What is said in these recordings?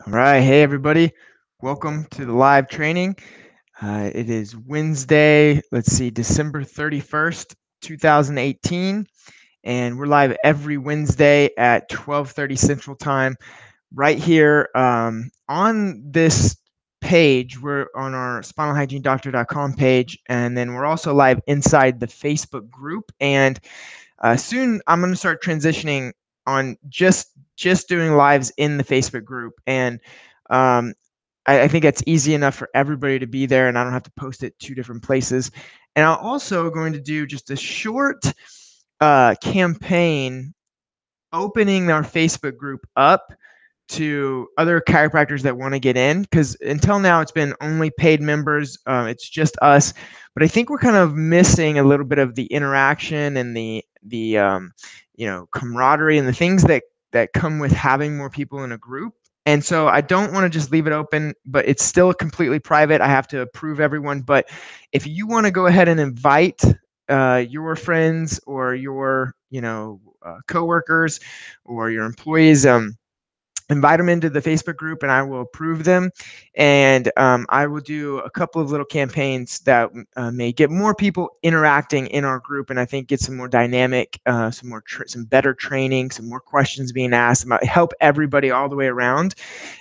All right. Hey, everybody. Welcome to the live training. It is Wednesday, let's see, December 31st, 2018. And we're live every Wednesday at 12:30 Central Time right here on this page. We're on our spinalhygienedoctor.com page. And then we're also live inside the Facebook group. And soon I'm going to start transitioning on just doing lives in the Facebook group. And um, I think it's easy enough for everybody to be there, and I don't have to post it two different places. And I'm also going to do just a short campaign opening our Facebook group up to other chiropractors that want to get in, because until now it's been only paid members. It's just us, but I think we're kind of missing a little bit of the interaction and the camaraderie and the things that come with having more people in a group. And so I don't want to just leave it open, but it's still completely private. I have to approve everyone. But if you want to go ahead and invite your friends or your coworkers or your employees, invite them into the Facebook group and I will approve them. And I will do a couple of little campaigns that may get more people interacting in our group. And I think get some more dynamic, some better training, some more questions being asked, help everybody all the way around.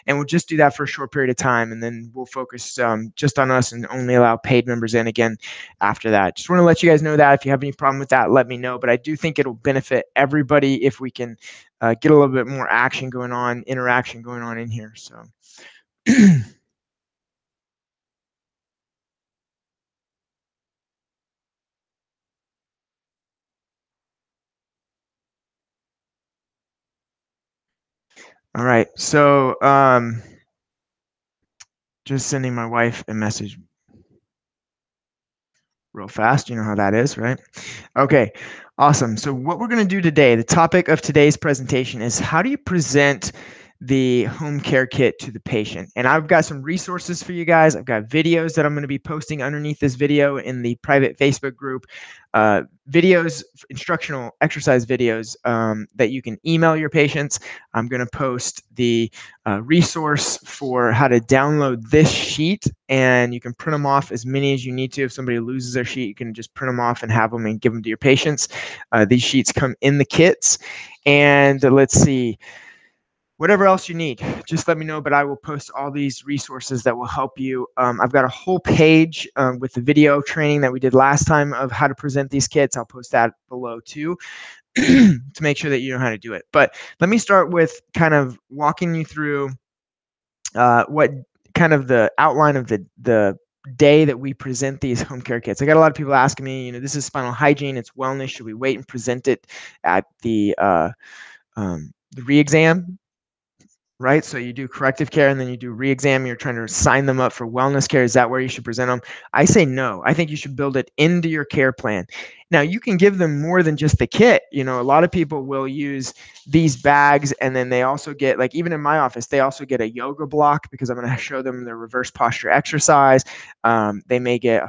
And we'll just do that for a short period of time. And then we'll focus just on us and only allow paid members in again after that. Just want to let you guys know that. If you have any problem with that, let me know. But I do think it'll benefit everybody if we can get a little bit more action going on, interaction going on in here. So, all right. So, just sending my wife a message real fast. You know how that is, right? Okay, awesome. So what we're going to do today, the topic of today's presentation is how do you present the home care kit to the patient? And I've got some resources for you guys. I've got videos that I'm going to be posting underneath this video in the private Facebook group, videos, instructional exercise videos that you can email your patients. I'm going to post the resource for how to download this sheet, and you can print them off as many as you need to. If somebody loses their sheet, you can just print them off and have them and give them to your patients. These sheets come in the kits. And let's see, whatever else you need, just let me know, but I will post all these resources that will help you. I've got a whole page with the video training that we did last time of how to present these kits. I'll post that below too to make sure that you know how to do it. But let me start with kind of walking you through what kind of the outline of the day that we present these home care kits. I got a lot of people asking me, this is spinal hygiene, it's wellness. Should we wait and present it at the re-exam? Right? So you do corrective care and then you do re-exam. You're trying to sign them up for wellness care. Is that where you should present them? I say no. I think you should build it into your care plan. Now, you can give them more than just the kit. A lot of people will use these bags, and then they also get, like, even in my office, they also get a yoga block because I'm going to show them the reverse posture exercise. They may get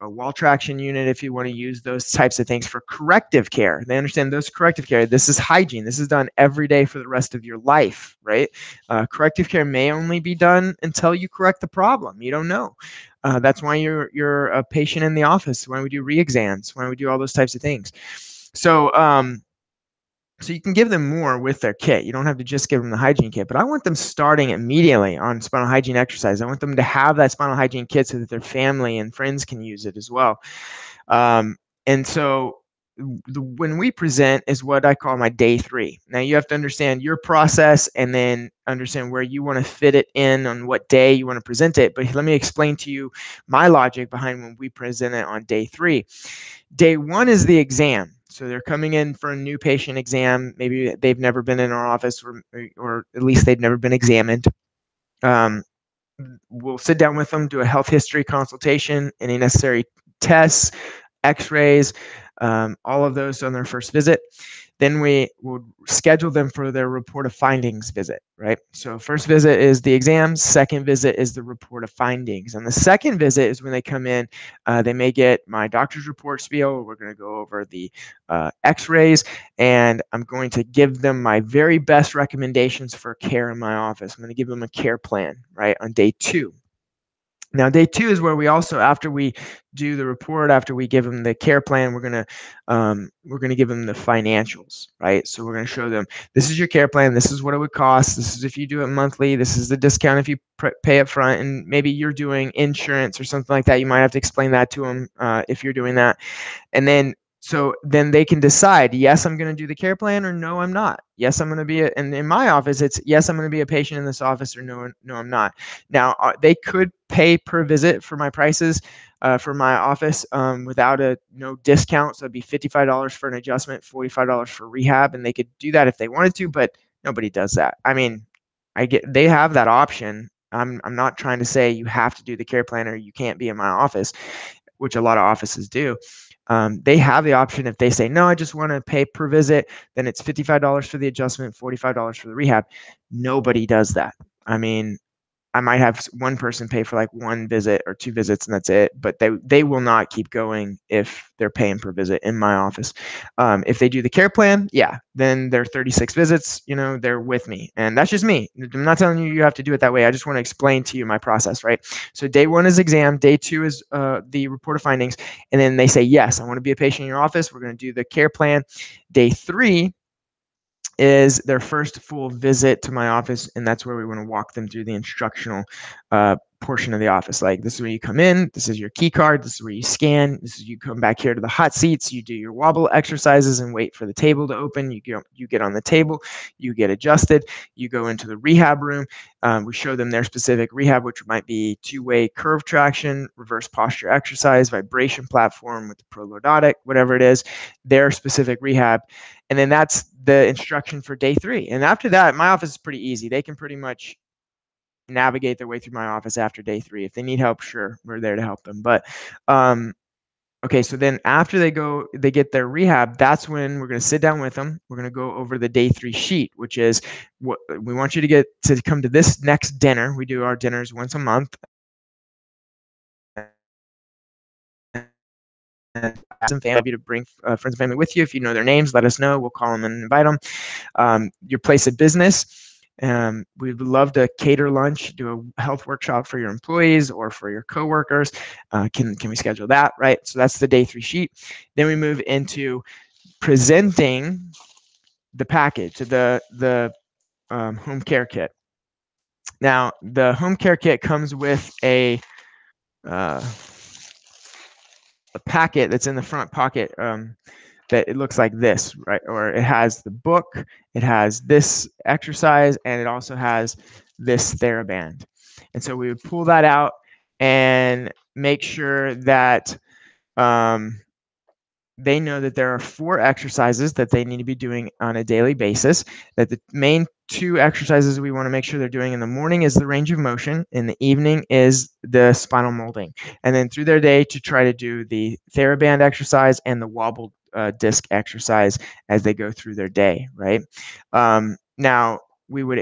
a wall traction unit if you want to use those types of things for corrective care. They understand those corrective care. This is hygiene. This is done every day for the rest of your life, right? Corrective care may only be done until you correct the problem. You don't know. That's why you're a patient in the office. Why we do re-exams. Why we do all those types of things. So you can give them more with their kit. You don't have to just give them the hygiene kit, but I want them starting immediately on spinal hygiene exercise. I want them to have that spinal hygiene kit so that their family and friends can use it as well. And so when we present is what I call my day 3. Now you have to understand your process and then understand where you want to fit it in on what day you want to present it. But let me explain to you my logic behind when we present it on day 3. Day 1 is the exam. So they're coming in for a new patient exam. Maybe they've never been in our office, or at least they've never been examined. We'll sit down with them, do a health history consultation, any necessary tests, x-rays, all of those on their first visit. Then we would schedule them for their report of findings visit, right? So first visit is the exams, second visit is the report of findings. And the second visit is when they come in, they may get my doctor's report spiel. We're going to go over the x-rays, and I'm going to give them my very best recommendations for care in my office. I'm going to give them a care plan, right, on day 2. Now, day 2 is where we also, after we do the report, after we give them the care plan, we're gonna give them the financials, right? So we're gonna show them, this is your care plan, this is what it would cost, this is if you do it monthly, this is the discount if you pay up front, and maybe you're doing insurance or something like that. You might have to explain that to them if you're doing that. And then they can decide, yes, I'm going to do the care plan, or no, I'm not. Yes, I'm going to be and in my office, it's yes, I'm going to be a patient in this office, or no, I'm not. Now, they could pay per visit for my prices for my office without no discount. So it'd be $55 for an adjustment, $45 for rehab, and they could do that if they wanted to, but nobody does that. I mean, they have that option. I'm not trying to say you have to do the care plan or you can't be in my office, which a lot of offices do. They have the option. If they say, no, I just want to pay per visit, then it's $55 for the adjustment, $45 for the rehab. Nobody does that. I mean, I might have one person pay for like 1 visit or 2 visits, and that's it. But they will not keep going if they're paying per visit in my office. If they do the care plan, yeah, then they're 36 visits. They're with me, and that's just me. I'm not telling you have to do it that way. I just want to explain to you my process, right? So day 1 is exam, day 2 is the report of findings, and then they say, yes, I want to be a patient in your office. We're going to do the care plan. Day 3 is their first full visit to my office, and that's where we want to walk them through the instructional portion of the office. Like, this is where you come in, this is your key card, this is where you scan, this is you come back here to the hot seats, you do your wobble exercises and wait for the table to open. You get on the table, you get adjusted, you go into the rehab room. We show them their specific rehab, which might be 2-way curve traction, reverse posture exercise, vibration platform with the prolordotic, whatever it is, their specific rehab. And then that's the instruction for day 3. And after that, my office is pretty easy. They can pretty much navigate their way through my office after day 3. If they need help, sure, we're there to help them. But okay, so then after they get their rehab, that's when we're going to sit down with them. We're going to go over the day 3 sheet, which is what we want you to come to this next dinner. We do our dinners once a month. And some family to bring friends and family with you. If you know their names, let us know. We'll call them and invite them. Your place of business. We would love to cater lunch, do a health workshop for your employees or for your coworkers. Can we schedule that, right? So that's the day 3 sheet. Then we move into presenting the package, the home care kit. Now, the home care kit comes with a packet that's in the front pocket that it looks like this, right? Or it has the book, it has this exercise, and it also has this TheraBand. And so we would pull that out and make sure that they know that there are 4 exercises that they need to be doing on a daily basis. That the main 2 exercises we want to make sure they're doing in the morning is the range of motion, in the evening is the spinal molding. And then through their day to try to do the TheraBand exercise and the wobble disc exercise as they go through their day, right? Now, we would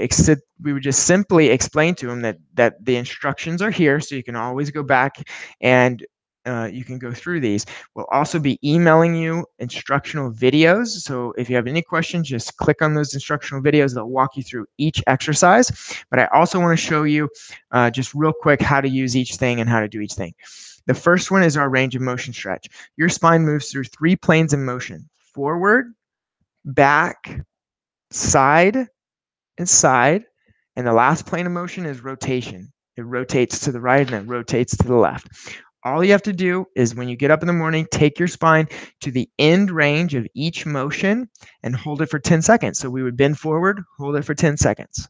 just simply explain to them that the instructions are here, so you can always go back and you can go through these. We'll also be emailing you instructional videos. So if you have any questions, just click on those instructional videos. They'll walk you through each exercise. But I also want to show you just real quick how to use each thing and how to do each thing. The first one is our range of motion stretch. Your spine moves through 3 planes of motion: forward, back, side, and side. And the last plane of motion is rotation. It rotates to the right and it rotates to the left. All you have to do is, when you get up in the morning, take your spine to the end range of each motion and hold it for 10 seconds. So we would bend forward, hold it for 10 seconds.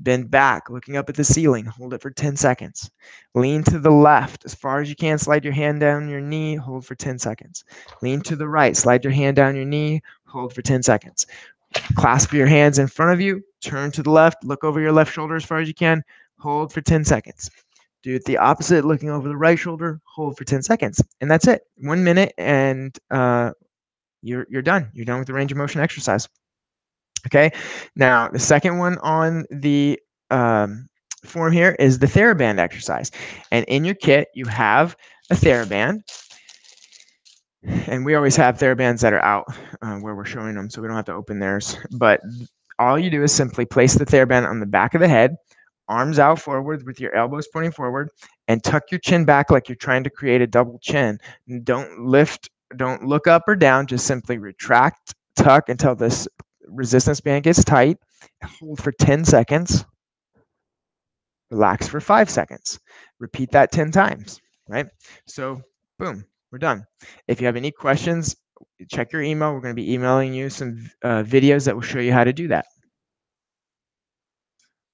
Bend back, looking up at the ceiling, hold it for 10 seconds. Lean to the left as far as you can, slide your hand down your knee, hold for 10 seconds. Lean to the right, slide your hand down your knee, hold for 10 seconds. Clasp your hands in front of you, turn to the left, look over your left shoulder as far as you can, hold for 10 seconds. Do it the opposite, looking over the right shoulder, hold for 10 seconds. And that's it. 1 minute and you're done. You're done with the range of motion exercise. Okay. Now, the second one on the form here is the TheraBand exercise. And in your kit, you have a TheraBand. And we always have TheraBands that are out where we're showing them, so we don't have to open theirs. But all you do is simply place the TheraBand on the back of the head, arms out forward with your elbows pointing forward, and tuck your chin back like you're trying to create a double chin. Don't lift, don't look up or down, just simply retract, tuck until this resistance band gets tight. Hold for 10 seconds. Relax for 5 seconds. Repeat that 10 times, right? So, boom, we're done. If you have any questions, check your email. We're going to be emailing you some videos that will show you how to do that.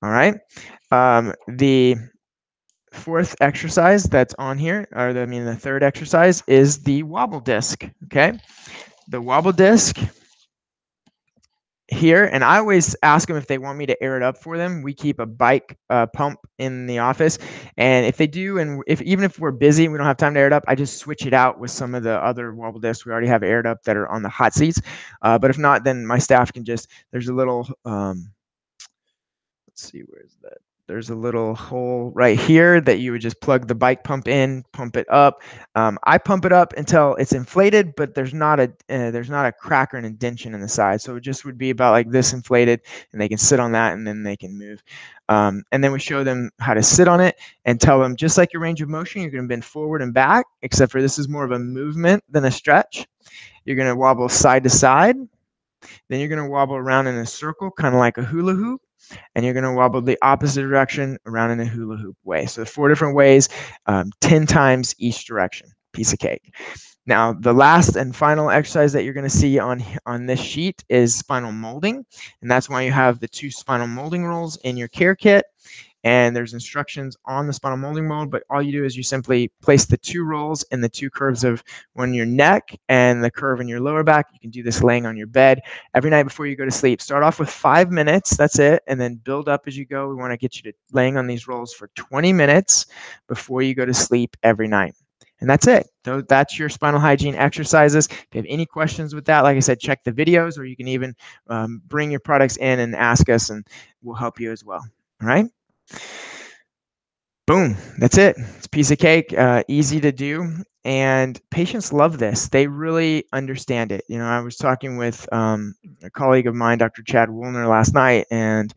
All right. The fourth exercise that's on here, or the third exercise is the wobble disc. Okay. The wobble disc here, and I always ask them if they want me to air it up for them. We keep a bike pump in the office, and if they do, and even if we're busy and we don't have time to air it up, I just switch it out with some of the other wobble discs we already have aired up that are on the hot seats. But if not, then my staff can just, there's a little let's see, where's that? There's a little hole right here that you would just plug the bike pump in, pump it up. I pump it up until it's inflated, but there's not a crack or an indentation in the side. So it just would be about like this inflated, and they can sit on that, and then they can move. And then we show them how to sit on it and tell them, just like your range of motion, you're going to bend forward and back, except for this is more of a movement than a stretch. You're going to wobble side to side. Then you're going to wobble around in a circle, kind of like a hula hoop. And you're going to wobble the opposite direction around in a hula hoop way. So 4 different ways, 10 times each direction. Piece of cake. Now, the last and final exercise that you're going to see on this sheet is spinal molding. And that's why you have the 2 spinal molding rolls in your care kit. And there's instructions on the spinal molding mold, but all you do is you simply place the 2 rolls in the 2 curves of one your neck and the curve in your lower back. You can do this laying on your bed every night before you go to sleep. Start off with 5 minutes, that's it, and then build up as you go. We want to get you to laying on these rolls for 20 minutes before you go to sleep every night. And that's it. So that's your spinal hygiene exercises. If you have any questions with that, like I said, check the videos, or you can even bring your products in and ask us, and we'll help you as well. All right. Boom, that's it. It's a piece of cake, easy to do, and patients love this. They really understand it. I was talking with a colleague of mine, Dr. Chad Woolner, last night, and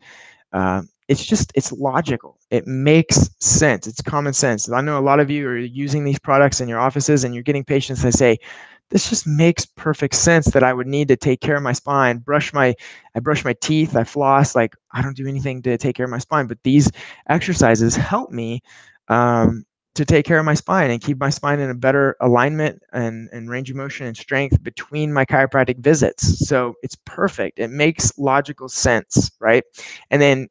it's logical. It makes sense. It's common sense. I know a lot of you are using these products in your offices, and you're getting patients that say, this just makes perfect sense that I would need to take care of my spine, I brush my teeth, I floss, like I don't do anything to take care of my spine, but these exercises help me to take care of my spine and keep my spine in a better alignment and range of motion and strength between my chiropractic visits. So it's perfect. It makes logical sense, right? And then,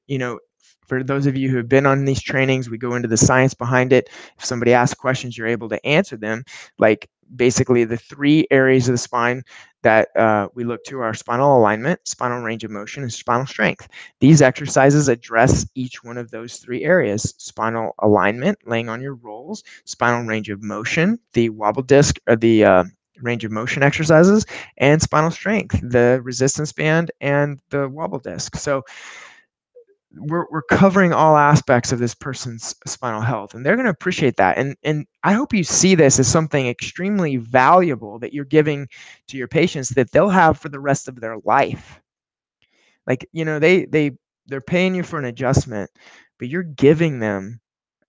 for those of you who have been on these trainings, we go into the science behind it. If somebody asks questions, you're able to answer them. Like basically the 3 areas of the spine that we look to are spinal alignment, spinal range of motion, and spinal strength. These exercises address each one of those 3 areas: spinal alignment, laying on your rolls; spinal range of motion, the wobble disc or the range of motion exercises; and spinal strength, the resistance band and the wobble disc. So we're covering all aspects of this person's spinal health, and they're going to appreciate that. And I hope you see this as something extremely valuable that you're giving to your patients that they'll have for the rest of their life. Like, they're paying you for an adjustment, but you're giving them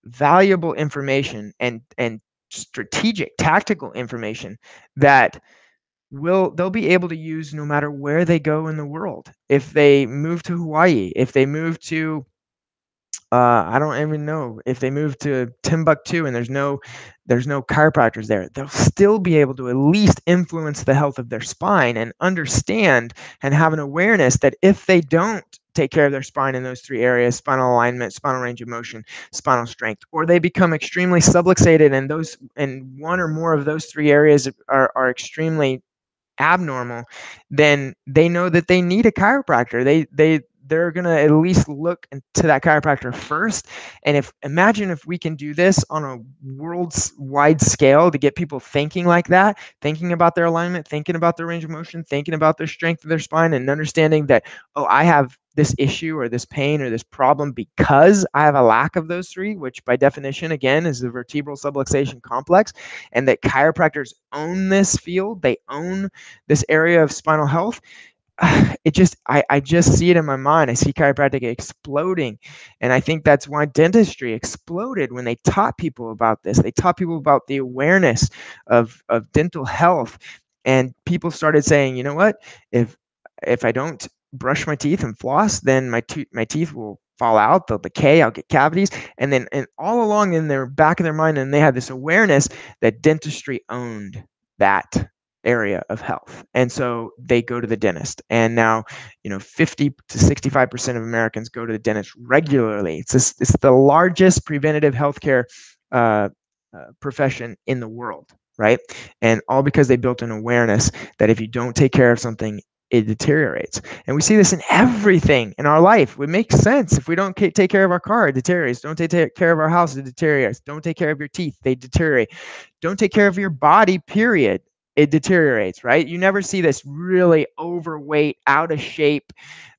valuable information and strategic tactical information that they'll be able to use no matter where they go in the world. If they move to Hawaii, if they move to I don't even know, if they move to Timbuktu and there's no chiropractors there, they'll still be able to at least influence the health of their spine and understand and have an awareness that if they don't take care of their spine in those 3 areas: spinal alignment, spinal range of motion, spinal strength, or they become extremely subluxated and one or more of those 3 areas are extremely abnormal, then they know that they need a chiropractor. they're going to at least look into that chiropractor first. And imagine if we can do this on a worldwide scale to get people thinking like that, thinking about their alignment, thinking about their range of motion, thinking about their strength of their spine, and understanding that, oh, I have this issue or this pain or this problem because I have a lack of those three, which by definition, again, is the vertebral subluxation complex, and that chiropractors own this field. They own this area of spinal health. I just see it in my mind. I see chiropractic exploding. And I think that's why dentistry exploded when they taught people about this. They taught people about the awareness of dental health. And people started saying, you know what, if I don't brush my teeth and floss, then my teeth will fall out, they'll decay, I'll get cavities. And all along in their back of their mind, and they had this awareness that dentistry owned that area of health. And so they go to the dentist. And now, 50 to 65% of Americans go to the dentist regularly. It's the largest preventative healthcare uh, profession in the world, right? And all because they built an awareness that if you don't take care of something, it deteriorates. And we see this in everything in our life. It makes sense. If we don't take care of our car, it deteriorates. Don't take care of our house, it deteriorates. Don't take care of your teeth, they deteriorate. Don't take care of your body, period, it deteriorates, right? You never see this really overweight, out of shape,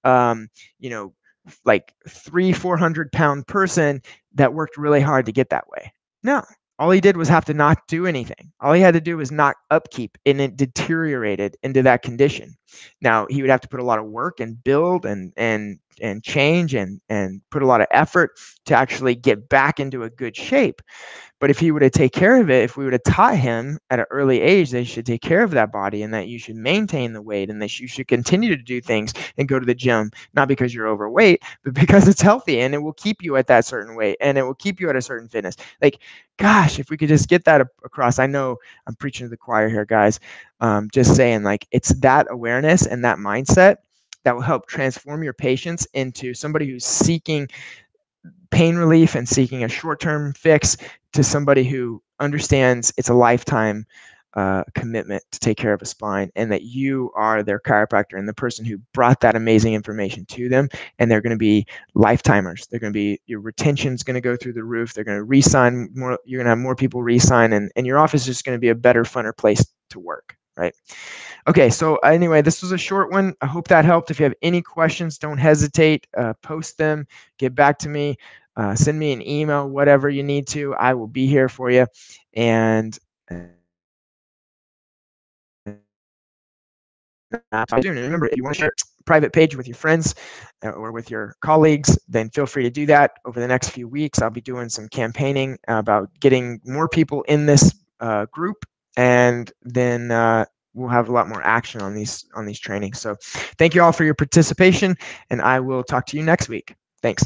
um, you know, like 400-pound person that worked really hard to get that way. No, all he did was have to not do anything. All he had to do was not upkeep, and it deteriorated into that condition. Now he would have to put a lot of work and build and change and put a lot of effort to actually get back into a good shape. But if he were to take care of it, if we would have taught him at an early age that he should take care of that body and that you should maintain the weight and that you should continue to do things and go to the gym, not because you're overweight, but because it's healthy and it will keep you at that certain weight and it will keep you at a certain fitness. Like, gosh, if we could just get that across. I know I'm preaching to the choir here, guys. Just saying, like, it's that awareness and that mindset that will help transform your patients into somebody who's seeking pain relief and seeking a short-term fix to somebody who understands it's a lifetime commitment to take care of a spine, and that you are their chiropractor and the person who brought that amazing information to them, and they're going to be lifetimers. They're going to be, your retention's going to go through the roof. They're going to re-sign more. You're going to have more people re-sign, and your office is just going to be a better, funner place to work, right? Okay, so anyway, this was a short one. I hope that helped. If you have any questions, don't hesitate. Post them, get back to me, send me an email, whatever you need to. I will be here for you. And remember, if you want to share a private page with your friends or with your colleagues, then feel free to do that. Over the next few weeks, I'll be doing some campaigning about getting more people in this group, and then we'll have a lot more action on these trainings. So thank you all for your participation, and I will talk to you next week. Thanks.